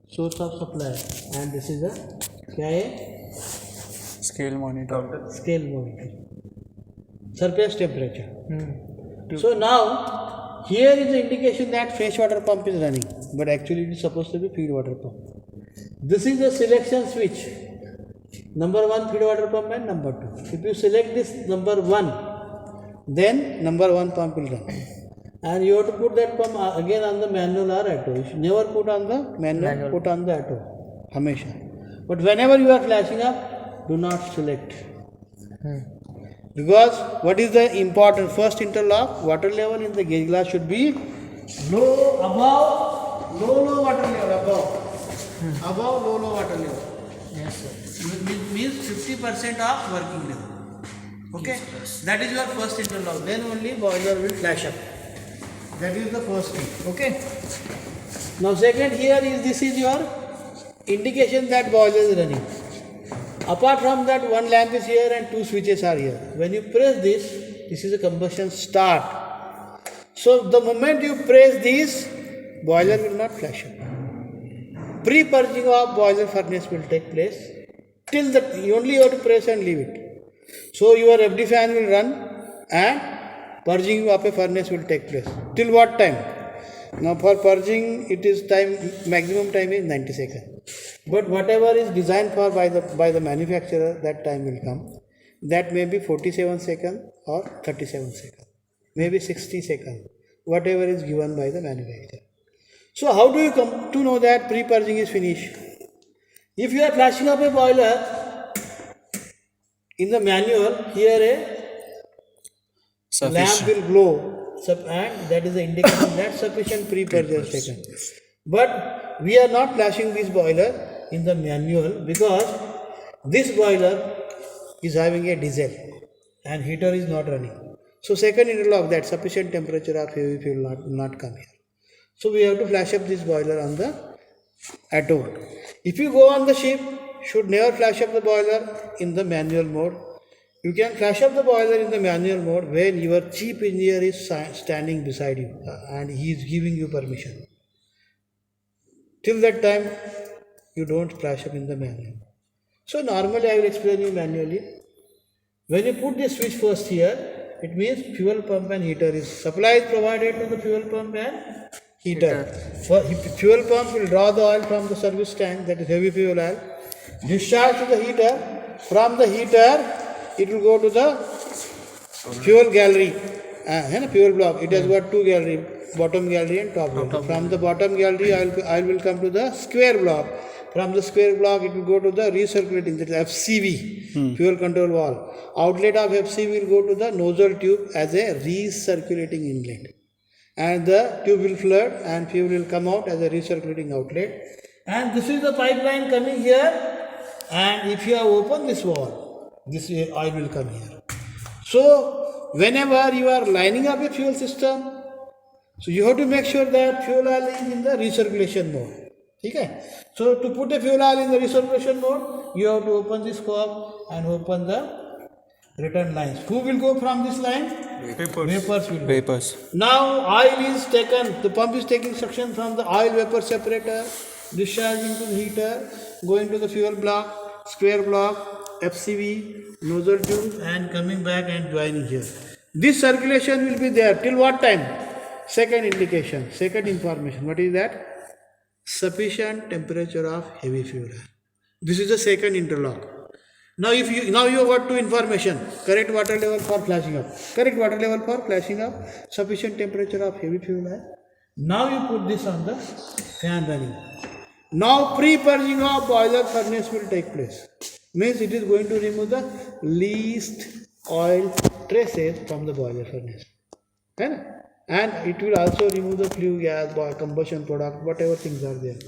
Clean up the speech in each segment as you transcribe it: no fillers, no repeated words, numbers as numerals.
source of supply, and this is a क्या है scale monitor. scale monitor, surface temperature. So now here is the indication that fresh water pump is running, but actually it is supposed to be feed water pump. This is the selection switch. Number 1 feed water pump and number 2. If you select this number 1, then number 1 pump will run. And you have to put that pump again on the manual or auto. You should never put on the manual. Put on the auto. Hamesha. But whenever you are flashing up, do not select. Because what is the important first interlock? Water level in the gauge glass should be low water level, above low water level. Yes, sir. Means 50% of working level. Okay, that is your first interlock. Then only boiler will flash up. That is the first thing. Okay. Now second, here is this is your indication that boiler is running. Apart from that, one lamp is here and two switches are here. When you press this, this is a combustion start. So the moment you press this, boiler will not flash up. Pre-purging of boiler furnace will take place. Till that, you only have to press and leave it. So your FD fan will run and purging of a furnace will take place. Till what time? Now for purging, it is time, maximum time is 90 seconds. But whatever is designed for by the manufacturer, that time will come. That may be 47 seconds or 37 seconds, maybe 60 seconds, whatever is given by the manufacturer. So how do you come to know that pre-purging is finished? If you are flashing up a boiler, in the manual, here a lamp will glow, and that is the indication that sufficient pre-purge is taken. But we are not flashing this boiler in the manual because this boiler is having a diesel and heater is not running. So second interlock, that sufficient temperature of heavy fuel will not come here. So we have to flash up this boiler on the auto. If you go on the ship, should never flash up the boiler in the manual mode. You can flash up the boiler in the manual mode when your chief engineer is standing beside you and he is giving you permission. Till that time, you don't flash up in the manual. So normally I will explain you manually. When you put this switch first here, it means fuel pump and heater is supply is provided to the fuel pump and heater. For fuel pump will draw the oil from the service tank, that is heavy fuel oil, discharge to the heater. From the heater, it will go to the fuel gallery, fuel block. It has got two gallery, bottom gallery and top gallery. From the bottom gallery, oil will come to the square block. From the square block, it will go to the recirculating, that is FCV, fuel control valve. Outlet of FCV will go to the nozzle tube as a recirculating inlet. And the tube will flood and fuel will come out as a recirculating outlet. And this is the pipeline coming here. And if you have opened this wall, this oil will come here. So whenever you are lining up a fuel system, so you have to make sure that fuel oil is in the recirculation mode. Okay? So to put a fuel oil in the recirculation mode, you have to open this cob and open the return lines. Who will go from this line? Vapors will go. Vapors. Now oil is taken, the pump is taking suction from the oil vapor separator, discharging to the heater, going to the fuel block, square block, FCV, nozzle tube, and coming back and joining here. This circulation will be there till what time? Second indication, second information. What is that? Sufficient temperature of heavy fuel. This is the second interlock. Now you have got two information. Correct water level for flashing up. Correct water level for flashing up. Sufficient temperature of heavy fuel. Now you put this on the fan running. Now pre-purging of boiler furnace will take place. Means it is going to remove the least oil traces from the boiler furnace. And it will also remove the flue gas, combustion product, whatever things are there.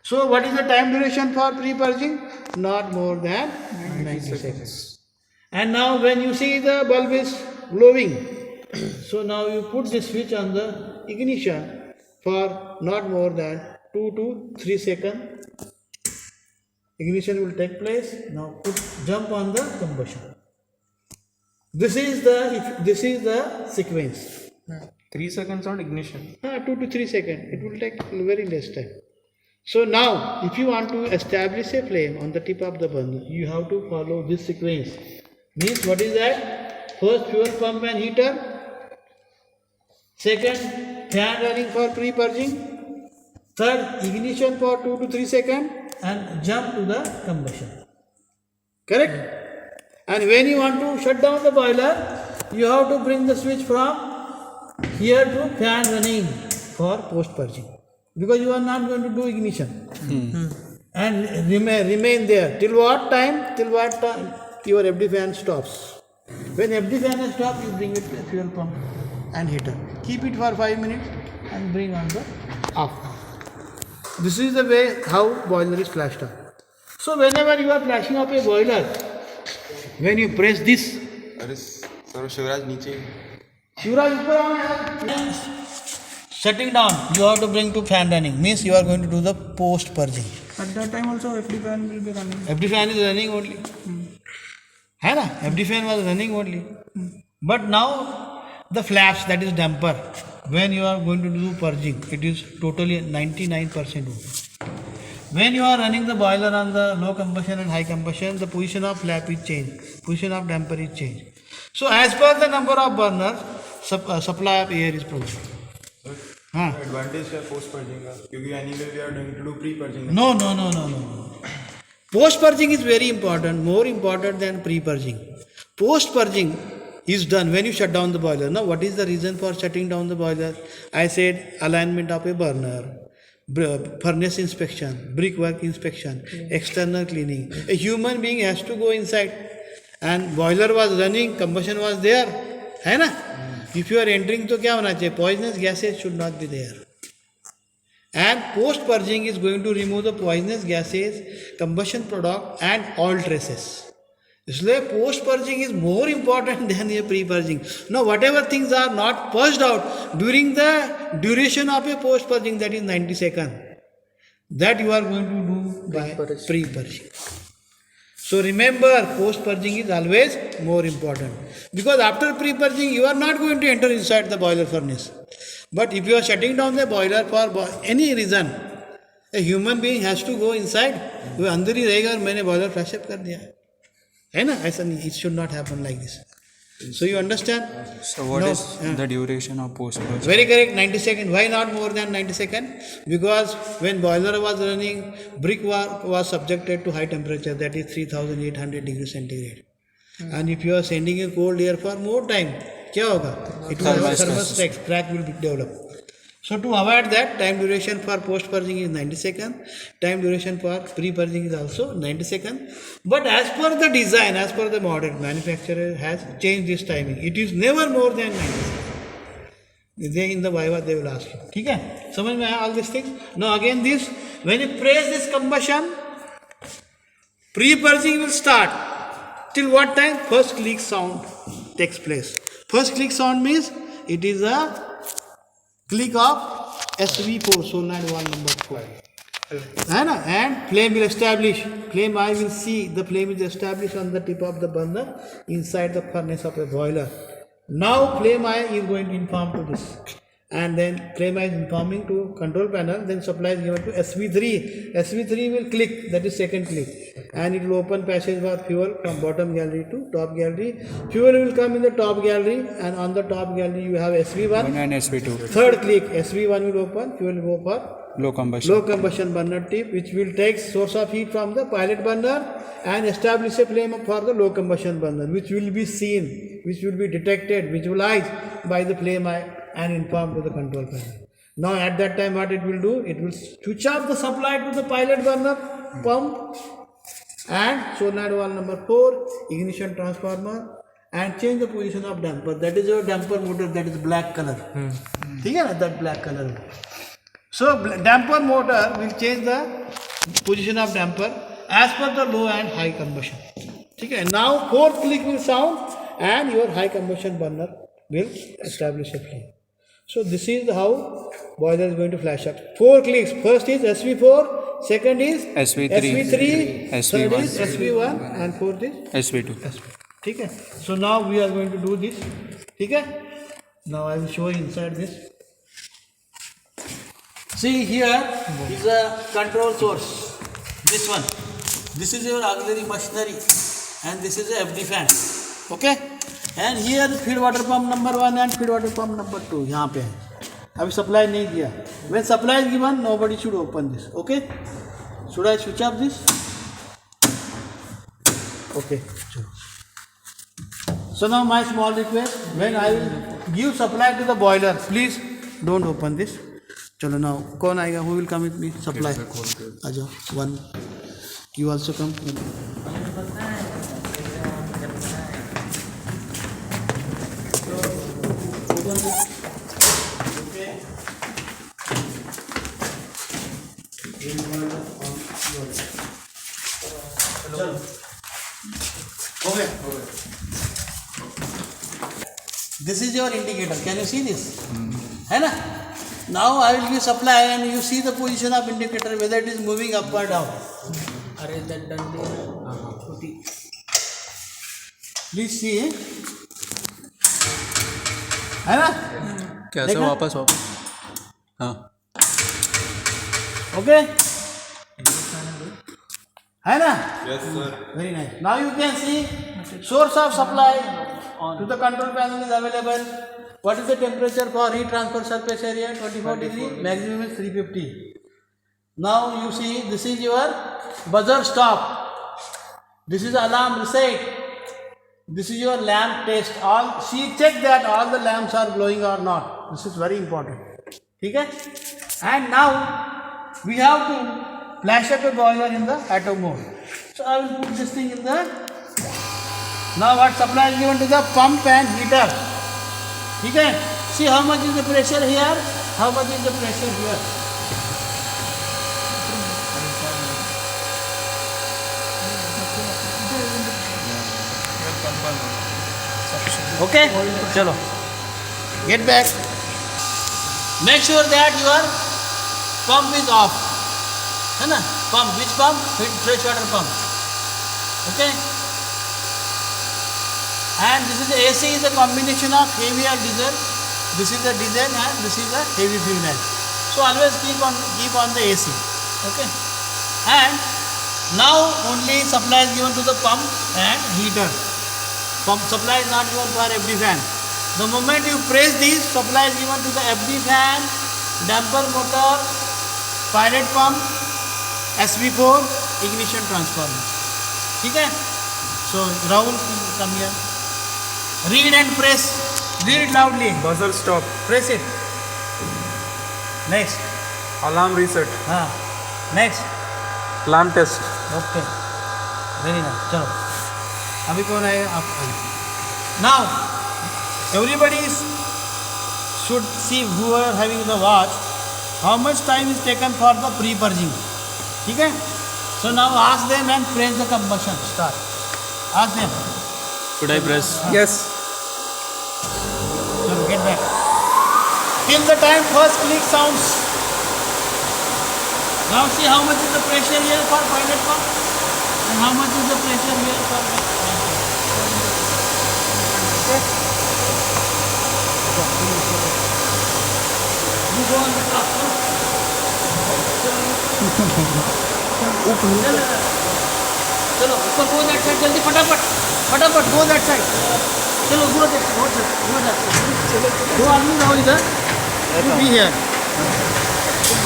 So what is the time duration for pre-purging? Not more than 90 seconds. And now when you see the bulb is glowing, so now you put the switch on the ignition for not more than 2 to 3 seconds. Ignition will take place. Now jump on the combustion. This is the sequence. 3 seconds on ignition. 2 to 3 seconds. It will take very less time. So now, if you want to establish a flame on the tip of the burner, you have to follow this sequence. Means what is that? First fuel pump and heater. Second, fan running for pre-purging. Third, ignition for 2 to 3 seconds and jump to the combustion. Correct? And when you want to shut down the boiler, you have to bring the switch from here to fan running for post-purging. Because you are not going to do ignition. And remain there. Till what time? Till what time your FD fan stops. When FD fan has stopped, you bring it to the fuel pump and heater. Keep it for 5 minutes and bring on the off. This is the way how boiler is flashed up. So whenever you are flashing up a boiler, when you press this, अरे sir Shivraj नीचे Shivraj, upar aana hai. Shutting down, you have to bring to fan running. Means you are going to do the post purging. At that time also FD fan will be running. FD fan is running only. है ना? FD fan was running only. But now the flash, that is damper, when you are going to do purging, it is totally 99% open. When you are running the boiler on the low combustion and high combustion, the position of flap is changed, position of damper is changed. So as per the number of burners, supply of air is provided. हाँ. Advantage है post purging का क्योंकि anyway we are going to do pre purging No. Post purging is very important, more important than pre purging. Post purging is done when you shut down the boiler. Now, what is the reason for shutting down the boiler? I said alignment of a burner, furnace inspection, brickwork inspection, external cleaning. A human being has to go inside, and boiler was running, combustion was there, है ना? If you are entering, तो क्या होना चाहिए? Poisonous gases should not be there. And post purging is going to remove the poisonous gases, combustion product, and all traces. इसलिए post purging is more important than ये pre purging. No whatever things are not purged out during the duration of a post purging, that is 90 seconds, that you are going to do by pre purging. So remember, post purging is always more important, because after pre purging you are not going to enter inside the boiler furnace. But if you are shutting down the boiler for any reason, a human being has to go inside. वो अंदर ही रहेगा और मैंने boiler flash up कर दिया है ना? ऐसा नहीं, it should not happen like this. So you understand? So what is the duration of post purging? Very correct, 90 seconds. Why not more than 90 seconds? Because when boiler was running, brick was subjected to high temperature, that is 3800 degrees centigrade. And if you are sending a cold air for more time, क्या होगा? It will have thermal stress, crack will develop. So to avoid that, time duration for post purging is 90 seconds. Time duration for pre purging is also 90 seconds. But as per the design, as per the model, manufacturer has changed this timing. It is never more than 90 seconds. They in the Viva they will ask you. ठीक है? समझ में आया all these things? Now again this, when you press this combustion, pre purging will start. Till what time? First click sound takes place. First click sound means it is a click of SV4, solenoid valve number 4. है ना? And flame will establish. Flame I will see the flame is established on the tip of the burner inside the furnace of a boiler. Now flame eye is going to inform to this, and then flame eye is informing to control panel. Then supply is given to SV3. SV3 will click, that is second click, and it will open passage for fuel from bottom gallery to top gallery. Fuel will come in the top gallery, and on the top gallery you have SV1 and SV2. Third click, SV1 will open. Fuel will go for Low combustion. low combustion burner tip, which will take source of heat from the pilot burner and establish a flame for the low combustion burner, which will be seen, which will be detected, visualized by the flame eye and informed to the control panel. Now at that time what it will do? It will switch off the supply to the pilot burner pump and solenoid valve number 4, ignition transformer, and change the position of damper. That is your damper motor, that is black color. ठीक है ना? That black color. So damper motor will change the position of damper as per the low and high combustion. ठीक है? Now fourth click will sound and your high combustion burner will establish a flame. So this is how boiler is going to flash up. 4 clicks. First is SV4, second is SV3, third is SV1, and fourth is SV2. ठीक है? So now we are going to do this. ठीक है? Now I will show you inside this. See here is a control source. This one. This is your auxiliary machinery, and this is a FD fan. Okay. And here feed water pump number 1 and feed water pump number 2. यहाँ पे है. अभी supply नहीं दिया. When supply is given, nobody should open this. Okay. Should I switch off this? Okay. So now my small request, when I will give supply to the boiler, please don't open this. चलो now कौन आएगा? Who will come with me? Supply. आ जाओ. One. You also come. Open this. Okay. चलो. हो गया. This is your indicator. Can you see this? है ना? Now I will give supply and you see the position of indicator whether it is moving up or down. अरे that done छोटी. Please see. है ना? कैसे देखा? वापस हाँ Okay. है ना? Yes, sir. Very nice. Now you can see source of supply to the control panel is available. What is the temperature for heat transfer surface area? 24 degree. Maximum is 350. Now you see this is your buzzer stop. This is alarm reset. This is your lamp test. All she check that all the lamps are glowing or not. This is very important. Okay? And now we have to flash up a boiler in the auto mode. So I will put this thing in the. Now what supply is given to the pump and heater. Okay? See how much is the pressure here? How much is the pressure here? Okay? Chalo. Get back. Make sure that your pump is off. है ना? Pump. Which pump? Fresh water pump. Okay? And this is the AC is a combination of heavy and diesel. This is the diesel and this is the heavy fuel. So always keep on the AC. Okay? And now only supply is given to the pump and heater. Pump supply is not given for FD fan. The moment you press this, supply is given to the FD fan, damper motor, pilot pump, SV4, ignition transformer. Okay? So Rahul, come here. Read and press. Read it loudly. Buzzer stop. Press it. Next. Alarm reset. हाँ. Next. Lamp test. Okay. Very nice. चलो. अभी कौन आएगा? आप आइए. Now, everybody should see who are having the watch. How much time is taken for the pre-purging? ठीक है? So now ask them and press the combustion. Start. Ask them. should I press Yes. So get back. Till the time first click sounds. Now see how much is the pressure here for pilot pump and how much is the pressure here for the okay. You go on the top. चलो ऊपर go that side जल्दी फटाफट go that side. चलो go that side. दो आदमी रहो इधर. You be here.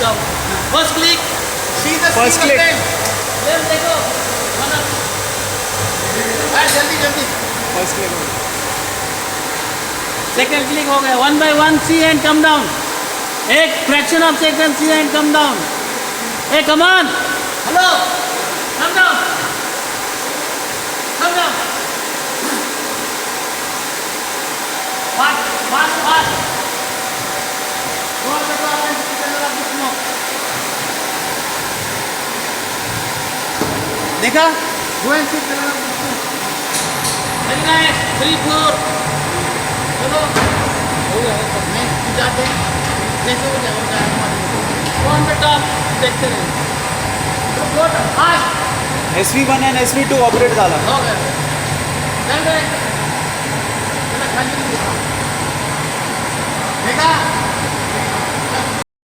जाओ. First click. See the First click. Then देखो. जल्दी. First click. Second click हो गया. One by one see and come down. एक fraction of second see and come down. Hey, come on. Hello. Come down. Come down. Fast. Go on the top and see the little smoke. देखा? Go and see the little smoke. Very nice. 3, 4. चलो. हो गया. मैं जाते हैं. जैसे हो जाए. Go on the top. देखते रहे. Go to fast. SV1 and SV2 operate झाला. हो गया. चल रहे. चलो खाली देखा?